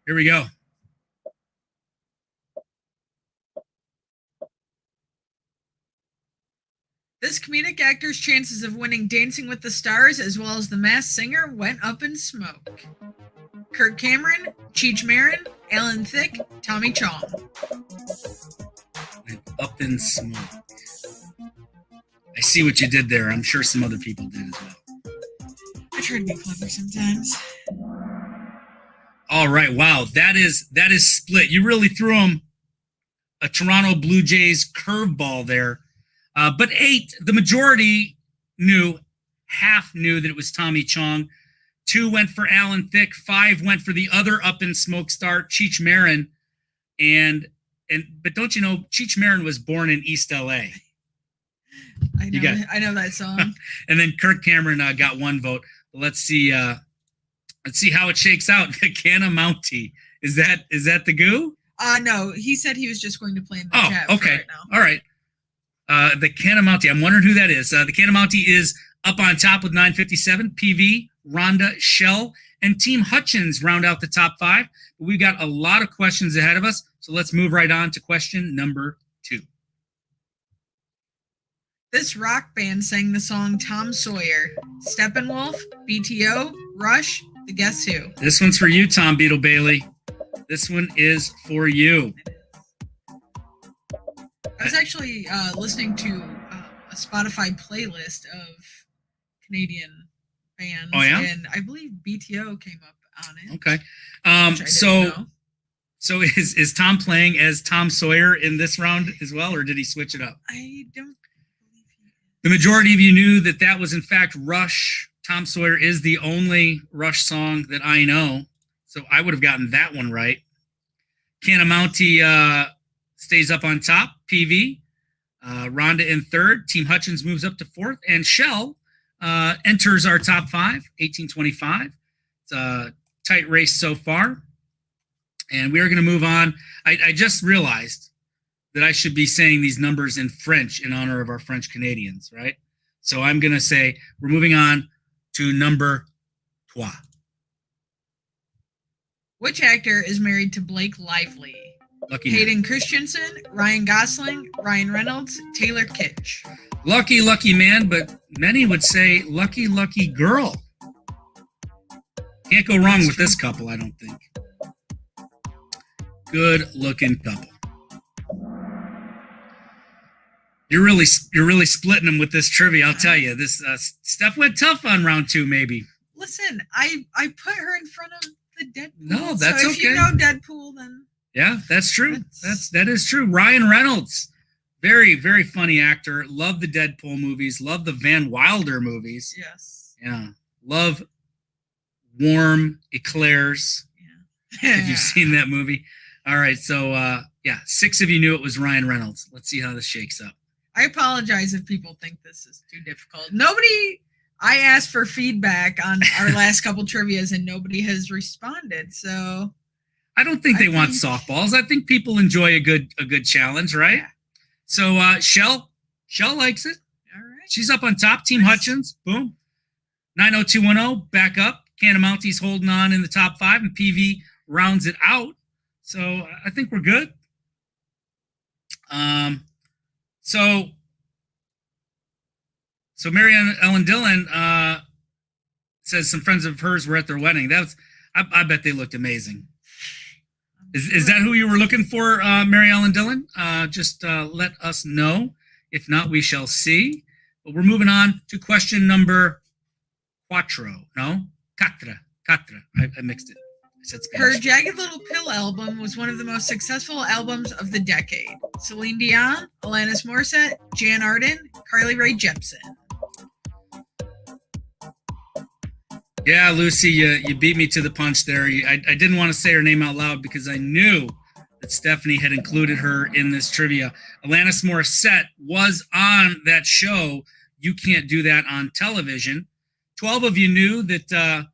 Here we go. This comedic actor's chances of winning Dancing with the Stars as well as The Masked Singer went up in smoke. Kirk Cameron, Cheech Marin, Alan Thicke, Tommy Chong. Went up in smoke. I see what you did there. I'm sure some other people did as well. I try to be clever sometimes. All right. Wow. That is split. You really threw him a Toronto Blue Jays curveball there. But 8, the majority half knew that it was Tommy Chong. 2 went for Alan Thicke. 5 went for the other up in smoke star, Cheech Marin. But don't you know, Cheech Marin was born in East LA. I know that song. And then Kirk Cameron got 1 vote. Let's see how it shakes out. Canna Mountie. Is that the goo? No, he said he was just going to play in the chat okay. right now. All right. The Canamounty. I'm wondering who that is. The Canamounty is up on top with 957. PV, Rhonda, Shell, and Team Hutchins round out the top 5. We've got a lot of questions ahead of us, so let's move right on to question number 2. This rock band sang the song Tom Sawyer. Steppenwolf, BTO, Rush, the Guess Who. This one's for you, Tom Beetle Bailey. This one is for you. I was actually listening to a Spotify playlist of Canadian bands. Oh, yeah? And I believe BTO came up on it. Okay. So is Tom playing as Tom Sawyer in this round as well, or did he switch it up? I don't believe he is. The majority of you knew that that was, in fact, Rush. Tom Sawyer is the only Rush song that I know, so I would have gotten that one right. Canamounty stays up on top. PV. Rhonda in third. Team Hutchins moves up to fourth. And Shell enters our top 5, 1825. It's a tight race so far. And we are going to move on. I just realized that I should be saying these numbers in French in honor of our French Canadians, right? So I'm going to say we're moving on to number 3. Which actor is married to Blake Lively? Lucky Hayden Christensen, Ryan Gosling, Ryan Reynolds, Taylor Kitsch. Lucky man, but many would say lucky girl. Can't go wrong with this couple, I don't think. Good looking couple. You're really splitting them with this trivia, I'll tell you. This stuff went tough on round 2, maybe. Listen, I put her in front of the Deadpool. No, that's so okay. If you know Deadpool, then yeah, that's true. That is true. Ryan Reynolds, very, very funny actor. Love the Deadpool movies. Love the Van Wilder movies. Yes. Yeah. Love Warm Eclairs. Yeah. If you've seen that movie. All right. So, 6 of you knew it was Ryan Reynolds. Let's see how this shakes up. I apologize if people think this is too difficult. I asked for feedback on our last couple trivias and nobody has responded. So I don't think they want softballs. I think people enjoy a good challenge, right? Yeah. So Shell likes it. All right. She's up on top. Team Hutchins, boom. 90210 back up. Canamounty's holding on in the top 5, and PV rounds it out. So I think we're good. So Mary Ellen Dillon says some friends of hers were at their wedding. I bet they looked amazing. Is that who you were looking for, Mary Ellen Dillon? Just let us know. If not, we shall see. But we're moving on to question number 4. No? 4. I mixed it. I said Spanish. Her Jagged Little Pill album was one of the most successful albums of the decade. Celine Dion, Alanis Morissette, Jan Arden, Carly Rae Jepsen. Yeah, Lucy, you beat me to the punch there. I didn't want to say her name out loud because I knew that Stephanie had included her in this trivia. Alanis Morissette was on that show, You Can't Do That on Television. 12 of you knew that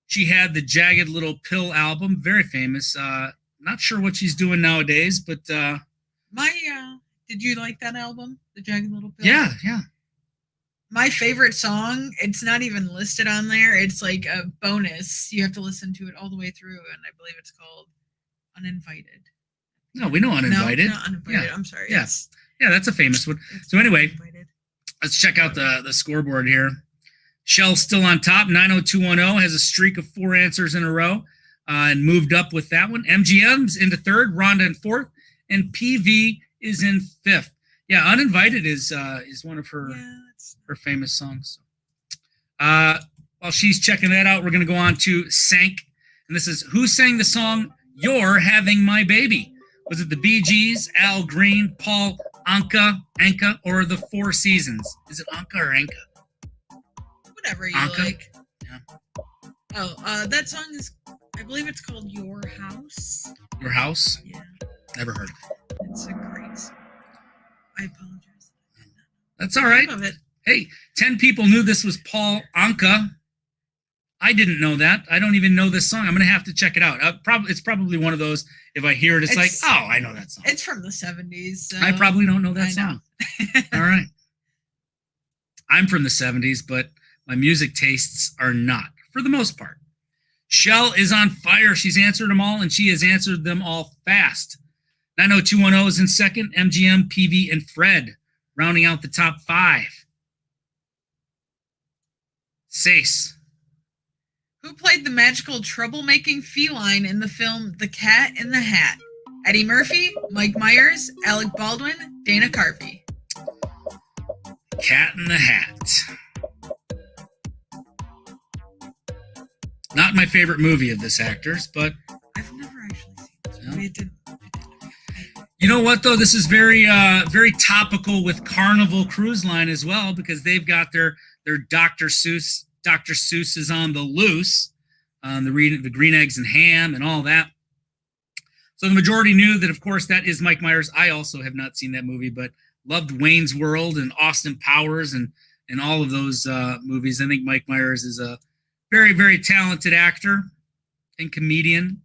she had the Jagged Little Pill album, very famous. Not sure what she's doing nowadays, but... Did you like that album, The Jagged Little Pill? Yeah. My favorite song, it's not even listed on there. It's like a bonus. You have to listen to it all the way through, and I believe it's called Uninvited. No, we know Uninvited. No, not Uninvited. Yeah. I'm sorry. Yeah, that's a famous one. So anyway, Uninvited. Let's check out the scoreboard here. Shell's still on top. 90210 has a streak of 4 answers in a row and moved up with that one. MGM's into 3rd, Rhonda in 4th, and PV is in 5th. Yeah, Uninvited is one of her famous songs. While she's checking that out, we're going to go on to Sank. And this is, who sang the song You're Having My Baby? Was it the Bee Gees, Al Green, Paul Anka, or the Four Seasons? Is it Anka or Anka? Whatever you Anka? like. Yeah. Oh, that song is, I believe it's called Your House. Your House? Yeah. Never heard of it. It's a great song. I apologize. That's all right. Love it. Hey, 10 people knew this was Paul Anka. I didn't know that. I don't even know this song. I'm going to have to check it out. It's probably one of those, if I hear it, it's like, oh, I know that song. It's from the 70s. So I probably don't know that song. All right. I'm from the 70s, but my music tastes are not, for the most part. Shell is on fire. She's answered them all, and she has answered them all fast. 90210 is in second. MGM, PV, and Fred rounding out the top 5. Sace. Who played the magical troublemaking feline in the film The Cat in the Hat? Eddie Murphy, Mike Myers, Alec Baldwin, Dana Carvey. Cat in the Hat. Not my favorite movie of this actor's, but I've never actually seen this movie. It didn't. You know what, though? This is very very topical with Carnival Cruise Line as well, because they've got their Dr. Seuss. Dr. Seuss is on the loose, the green eggs and ham and all that. So the majority knew that, of course, that is Mike Myers. I also have not seen that movie, but loved Wayne's World and Austin Powers and all of those movies. I think Mike Myers is a very, very talented actor and comedian.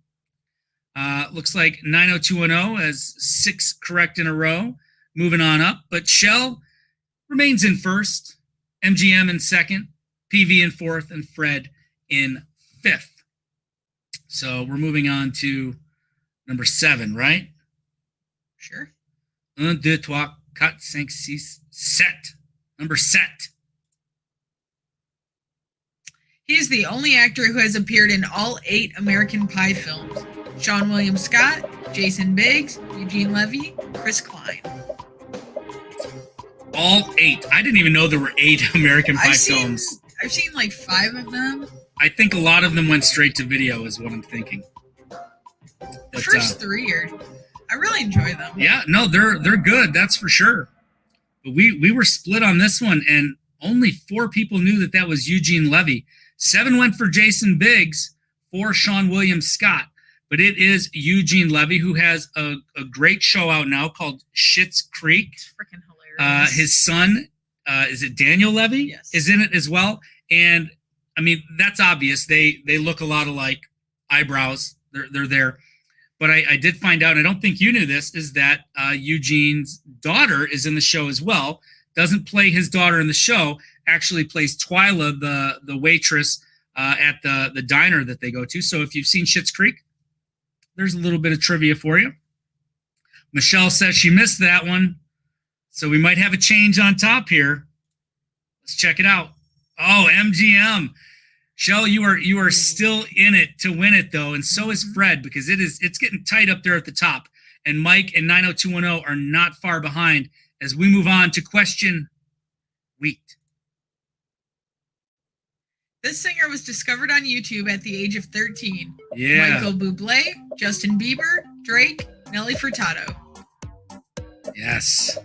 Looks like 90210 has 6 correct in a row, moving on up. But Shell remains in first, MGM in second, PV in fourth, and Fred in fifth. So we're moving on to number 7, right? Sure. 1, 2, 3, 4, 5, 6, 7. Number 7. He's the only actor who has appeared in all 8 American Pie films. Sean William Scott, Jason Biggs, Eugene Levy, Chris Klein. All 8. I didn't even know there were 8 American Pie films. I've seen like 5 of them. I think a lot of them went straight to video is what I'm thinking. The first 3 are, I really enjoy them. Yeah, no, they're good, that's for sure. But we were split on this one, and only 4 people knew that was Eugene Levy. 7 went for Jason Biggs, 4 Sean William Scott. But it is Eugene Levy, who has a great show out now called Schitt's Creek. It's freaking hilarious. His son, is it Daniel Levy? Yes. Is in it as well. And, I mean, that's obvious. They look a lot alike. Eyebrows, they're there. But I did find out, and I don't think you knew this, is that Eugene's daughter is in the show as well. Doesn't play his daughter in the show, actually plays Twyla, the waitress at the diner that they go to. So if you've seen Schitt's Creek, there's a little bit of trivia for you. Michelle says she missed that one, so we might have a change on top here. Let's check it out. Oh, MGM. Shell, you are still in it to win it, though, and so is Fred, because it's getting tight up there at the top. And Mike and 90210 are not far behind as we move on to question wheat. This singer was discovered on YouTube at the age of 13. Yeah. Michael Bublé, Justin Bieber, Drake, Nelly Furtado. Yes.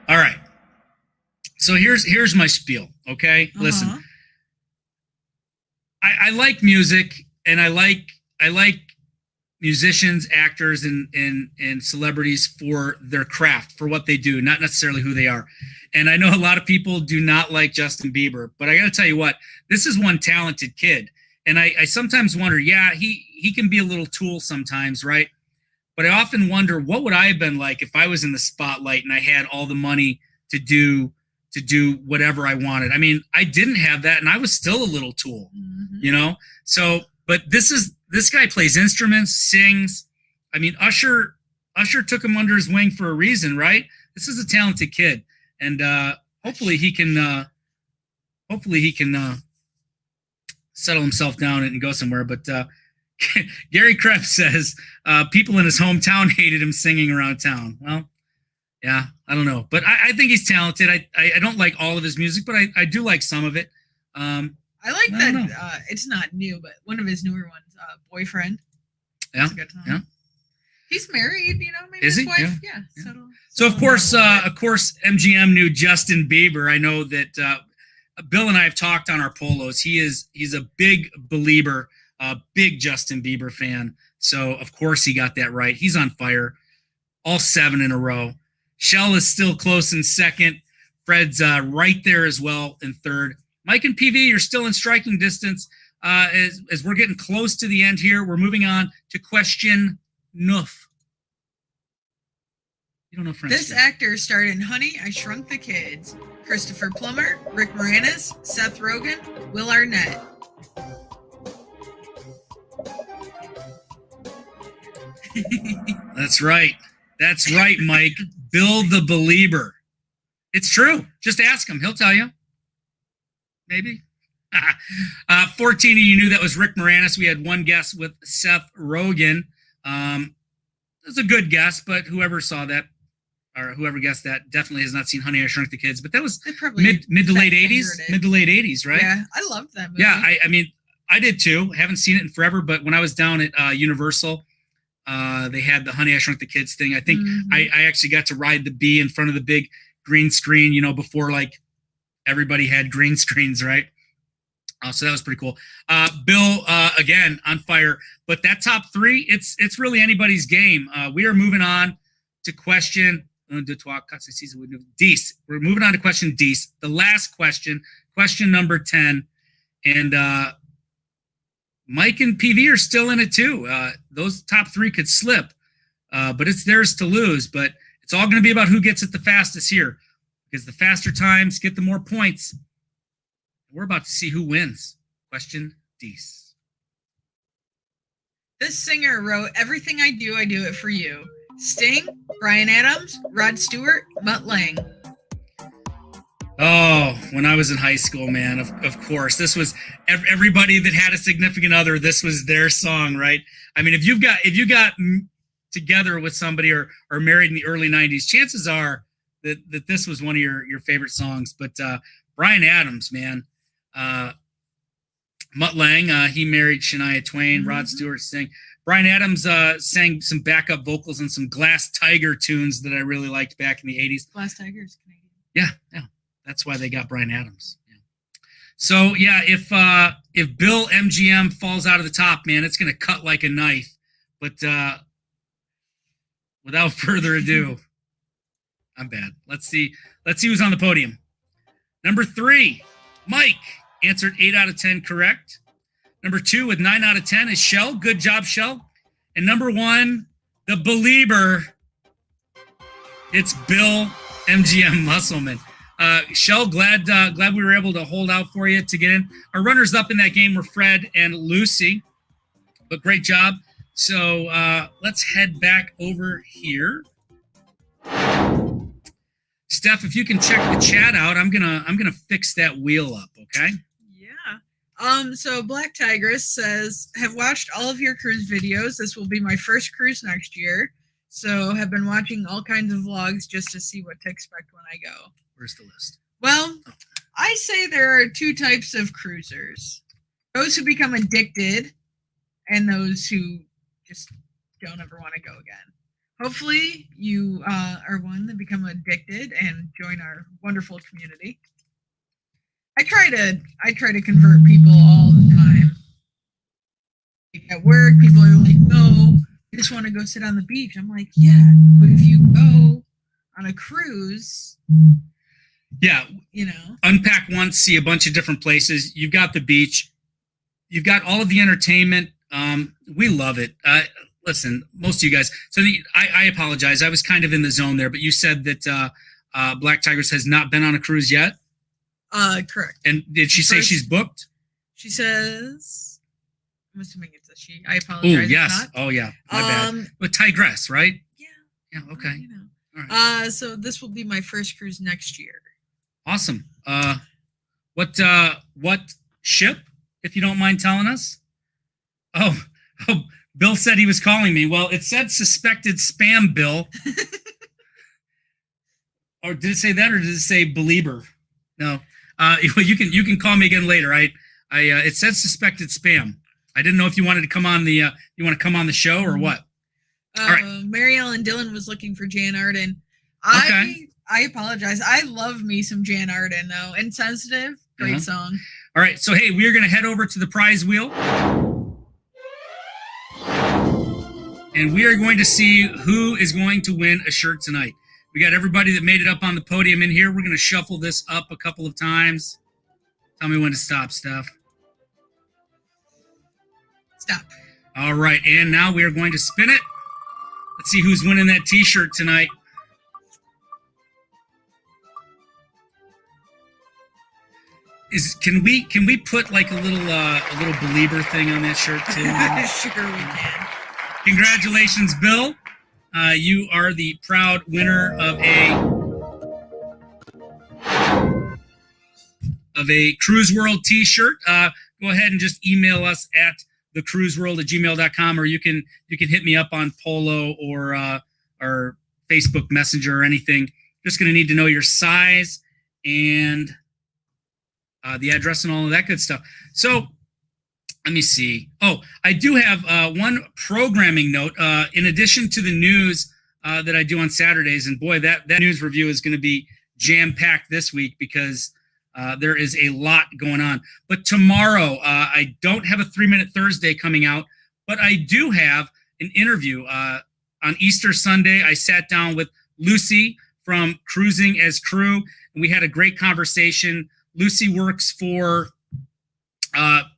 All right. So here's my spiel, okay? Listen. I like music, and I like musicians, actors, and celebrities for their craft, for what they do, not necessarily who they are. And I know a lot of people do not like Justin Bieber, but I got to tell you what, this is one talented kid. And I sometimes wonder, yeah, he can be a little tool sometimes, right? But I often wonder, what would I have been like if I was in the spotlight and I had all the money to do whatever I wanted? I mean, I didn't have that, and I was still a little tool, you know? So, but this guy plays instruments, sings. I mean, Usher took him under his wing for a reason, right? This is a talented kid, and hopefully he can settle himself down and go somewhere. But Gary Krebs says people in his hometown hated him singing around town. Well, yeah, I don't know, but I think he's talented. I don't like all of his music, but I do like some of it. I like that. It's not new, but one of his newer ones, Boyfriend. Yeah, a good time. yeah. He's married, you know. Maybe Is his he? wife. Yeah. Yeah. So of course, MGM knew Justin Bieber. I know that Bill and I have talked on our polos. He's a big believer, a big Justin Bieber fan. So of course he got that right. He's on fire, all 7 in a row. Shell is still close in second. Fred's right there as well in third. Mike and PV, you're still in striking distance. As we're getting close to the end here, we're moving on to question Noof. You don't know French. This actor starred in Honey, I Shrunk the Kids. Christopher Plummer, Rick Moranis, Seth Rogen, Will Arnett. That's right. That's right, Mike. Bill the Belieber. It's true. Just ask him. He'll tell you. Maybe. 14 of you knew that was Rick Moranis. We had one guess with Seth Rogen. It was a good guess, but whoever saw that or whoever guessed that definitely has not seen Honey, I Shrunk the Kids. But that was mid to late 80s. Mid to late 80s, right? Yeah, I loved that movie. Yeah, I mean, I did too. Haven't seen it in forever, but when I was down at Universal, they had the Honey, I Shrunk the Kids thing. I think I actually got to ride the bee in front of the big green screen, you know, before like everybody had green screens, right? So that was pretty cool. Bill, again, on fire. But that top three, it's really anybody's game. We are moving on to question Dees. We're moving on to question Dees. The last question number 10. And Mike and PV are still in it too. Those top three could slip, but it's theirs to lose. But it's all going to be about who gets it the fastest here, because the faster times get the more points. We're about to see who wins. Question Dees. This singer wrote Everything I Do It For You. Sting, Bryan Adams, Rod Stewart, Mutt Lange. Oh, when I was in high school, man, of course. This was everybody that had a significant other. This was their song, right? I mean, if you got together with somebody or married in the early 90s, chances are that this was one of your favorite songs. But Bryan Adams, man. Mutt Lange, he married Shania Twain. Rod Stewart sang. Bryan Adams sang some backup vocals and some Glass Tiger tunes that I really liked back in the 80s. Glass Tiger's Canadian. Yeah. That's why they got Bryan Adams. Yeah. So, yeah, if Bill MGM falls out of the top, man, it's going to cut like a knife. But without further ado, I'm bad. Let's see who's on the podium. Number 3, Mike answered 8 out of 10 correct. Number 2 with 9 out of 10 is Shell. Good job, Shell. And number 1, the Belieber. It's Bill MGM Musselman. Shell, glad we were able to hold out for you to get in. Our runners up in that game were Fred and Lucy. But great job. So let's head back over here. Steph, if you can check the chat out, I'm gonna fix that wheel up, okay? Yeah. So Black Tigress says, have watched all of your cruise videos. This will be my first cruise next year. So have been watching all kinds of vlogs just to see what to expect when I go. Where's the list? Well, I say there are 2 types of cruisers. Those who become addicted and those who just don't ever want to go again. Hopefully you are one that become addicted and join our wonderful community. I try to convert people all the time. At work, people are like, no, I just want to go sit on the beach. I'm like, yeah, but if you go on a cruise, yeah, you know, unpack once, see a bunch of different places. You've got the beach. You've got all of the entertainment. We love it. Listen, most of you guys. So I apologize. I was kind of in the zone there, but you said that Black Tigress has not been on a cruise yet. Correct. And did she say she's booked? She says, I'm assuming it's a she. I apologize. Oh yes. Oh yeah. My bad. But Tigress, right? Yeah. Yeah. Okay. You know. All right. So this will be my first cruise next year. Awesome. What ship, if you don't mind telling us? Oh, Bill said he was calling me. Well, it said suspected spam, Bill. Or did it say that, or did it say Belieber? No. You can call me again later. It said suspected spam. I didn't know if you wanted to come on the show or what. All right. Mary Ellen Dillon was looking for Jan Arden. Okay. I apologize. I love me some Jan Arden though. Insensitive, great song. All right. So hey, we are going to head over to the prize wheel. And we are going to see who is going to win a shirt tonight. We got everybody that made it up on the podium in here. We're going to shuffle this up a couple of times. Tell me when to stop, Steph. Stop. All right, and now we are going to spin it. Let's see who's winning that T-shirt tonight. Can we put like a little believer thing on that shirt too? Sure we can. Congratulations, Bill. You are the proud winner of a Cruise World T-shirt. Go ahead and just email us at thecruiseworld@gmail.com, or you can hit me up on Polo or Facebook Messenger or anything. Just going to need to know your size and the address and all of that good stuff. So let me see. Oh, I do have one programming note. In addition to the news that I do on Saturdays, and boy, that news review is going to be jam-packed this week because there is a lot going on. But tomorrow, I don't have a 3-Minute Thursday coming out, but I do have an interview. On Easter Sunday, I sat down with Lucy from Cruising as Crew, and we had a great conversation. Lucy works for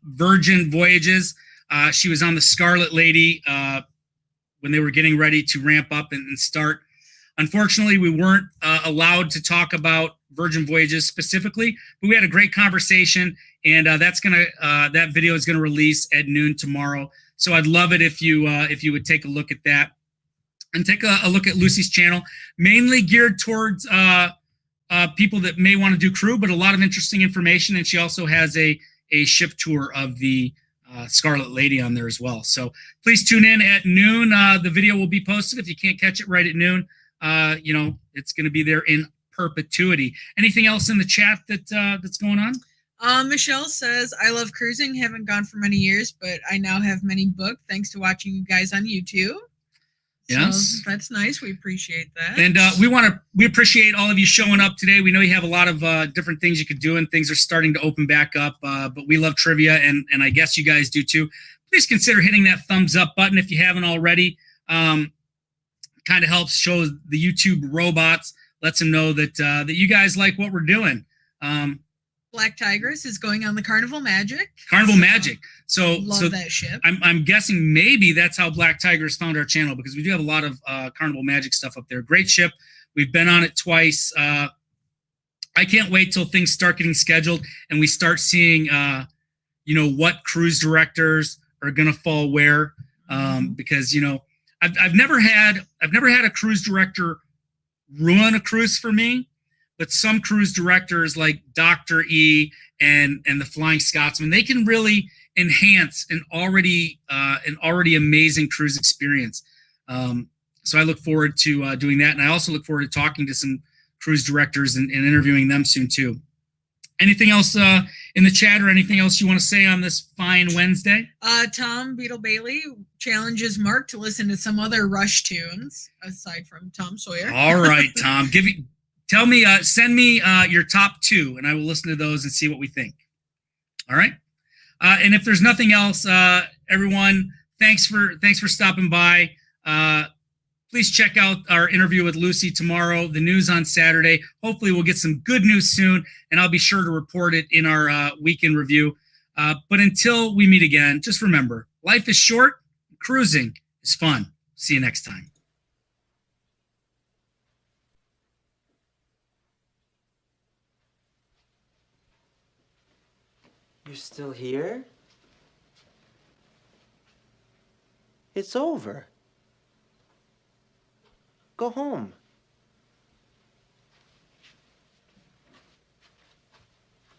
Virgin Voyages. She was on the Scarlet Lady when they were getting ready to ramp up and start. Unfortunately, we weren't allowed to talk about Virgin Voyages specifically, but we had a great conversation, and that video is gonna release at noon tomorrow. So I'd love it if you would take a look at that and take a look at Lucy's channel, mainly geared towards people that may want to do crew, but a lot of interesting information. And she also has a ship tour of the Scarlet Lady on there as well. So please tune in at noon. The video will be posted. If you can't catch it right at noon, it's going to be there in perpetuity. Anything else in the chat that's going on? Michelle says, I love cruising. Haven't gone for many years, but I now have many booked thanks to watching you guys on YouTube. Yes. So that's nice. We appreciate that. And we appreciate all of you showing up today. We know you have a lot of different things you could do, and things are starting to open back up. But we love trivia, and I guess you guys do too. Please consider hitting that thumbs up button if you haven't already. Kind of helps show the YouTube robots, lets them know that you guys like what we're doing. Black Tigress is going on the Carnival Magic. So that ship. I'm guessing maybe that's how Black Tigress found our channel, because we do have a lot of Carnival Magic stuff up there. Great ship. We've been on it twice. I can't wait till things start getting scheduled and we start seeing, what cruise directors are going to fall where. Because I've never had a cruise director ruin a cruise for me. But some cruise directors like Dr. E and the Flying Scotsman, they can really enhance an already amazing cruise experience. So I look forward to doing that, and I also look forward to talking to some cruise directors and interviewing them soon too. Anything else in the chat, or anything else you want to say on this fine Wednesday? Tom Beetle Bailey challenges Mark to listen to some other Rush tunes aside from Tom Sawyer. All right, Tom, send me your top 2, and I will listen to those and see what we think. All right. And if there's nothing else, everyone, thanks for stopping by. Please check out our interview with Lucy tomorrow, the news on Saturday. Hopefully we'll get some good news soon, and I'll be sure to report it in our weekend review. But until we meet again, just remember, life is short, cruising is fun. See you next time. You're still here? It's over. Go home.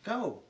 Go.